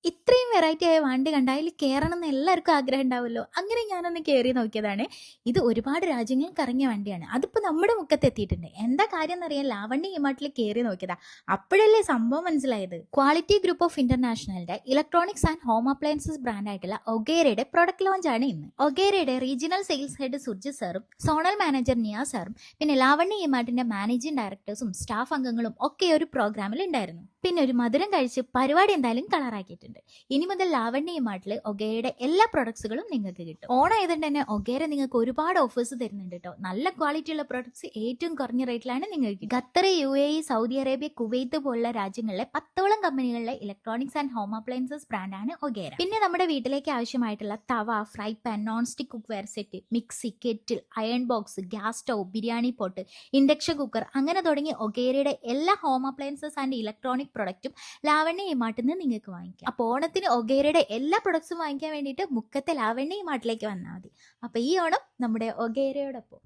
ഇത്രയും വെറൈറ്റി ആയ വണ്ടി കണ്ടാൽ അതിൽ കയറണം എന്ന് എല്ലാവർക്കും ആഗ്രഹം ഉണ്ടാവുമല്ലോ. അങ്ങനെ ഞാനൊന്ന് കയറി നോക്കിയതാണ്. ഇത് ഒരുപാട് രാജ്യങ്ങളിൽ കറങ്ങിയ വണ്ടിയാണ്. അതിപ്പോൾ നമ്മുടെ മുക്കത്ത് എത്തിയിട്ടുണ്ട്. എന്താ കാര്യം എന്നറിയാൻ ലാവണ്യ ഇമാട്ടിൽ കയറി നോക്കിയതാ. അപ്പോഴല്ലേ സംഭവം മനസ്സിലായത്. ക്വാളിറ്റി ഗ്രൂപ്പ് ഓഫ് ഇന്റർനാഷണലിന്റെ ഇലക്ട്രോണിക്സ് ആൻഡ് ഹോം അപ്ലയൻസസ് ബ്രാൻഡായിട്ടുള്ള ഒഗേരയുടെ പ്രൊഡക്റ്റ് ലോഞ്ച് ആണ് ഇന്ന്. ഒഗേരയുടെ റീജിയണൽ സെയിൽസ് ഹെഡ് സുർജിത് സാറും സോണൽ മാനേജർ നിയ സാറും പിന്നെ ലാവണ്യ ഇമാട്ടിന്റെ മാനേജിംഗ് ഡയറക്ടേഴ്സും സ്റ്റാഫ് അംഗങ്ങളും ഒക്കെ ഒരു പ്രോഗ്രാമിൽ ഉണ്ടായിരുന്നു. പിന്നെ ഒരു മധുരം കഴിച്ച് പരിപാടി എന്തായാലും കളറാക്കിയിട്ടുണ്ട്. ഇനി മുതൽ ലാവണ്യ ഇമാർട്ടിൽ ഒഗേരയുടെ എല്ലാ പ്രൊഡക്ട്സുകളും നിങ്ങൾക്ക് കിട്ടും. ഓണായതുകൊണ്ട് തന്നെ ഒഗേര നിങ്ങൾക്ക് ഒരുപാട് ഓഫേഴ്സ് തരുന്നുണ്ട് കേട്ടോ. നല്ല ക്വാളിറ്റി ഉള്ള പ്രൊഡക്ട്സ് ഏറ്റവും കുറഞ്ഞ റേറ്റിലാണ് നിങ്ങൾക്ക്. Qatar, UAE, Saudi Arabia, Kuwait പോലുള്ള രാജ്യങ്ങളിലെ 10ഓളം കമ്പനികളിലെ ഇലക്ട്രോണിക്സ് ആൻഡ് ഹോം അപ്ലയൻസസ് ബ്രാൻഡാണ് ഒഗേര. പിന്നെ നമ്മുടെ വീട്ടിലേക്ക് ആവശ്യമായിട്ടുള്ള tawa, fry pan, non stick cook ware set, mixie, kettle, iron box, gas stove, biryani pot, induction cooker അങ്ങനെ തുടങ്ങി ഒഗേരയുടെ എല്ലാ ഹോം അപ്ലയൻസസ് ആൻഡ് ഇലക്ട്രോണിക് പ്രൊഡക്റ്റും ലാവണ്യ ഇമാർട്ടിൽ നിന്ന് നിങ്ങൾക്ക് വാങ്ങിക്കാം. അപ്പോൾ ഓണത്തിന് ഒഗേരയുടെ എല്ലാ പ്രൊഡക്ട്സും വാങ്ങിക്കാൻ വേണ്ടിയിട്ട് മുക്കത്തെ ലാവണ്യ ഇമാർട്ടിലേക്ക് വന്നാൽ മതി. അപ്പോൾ ഈ ഓണം നമ്മുടെ ഒഗേരയോടൊപ്പം.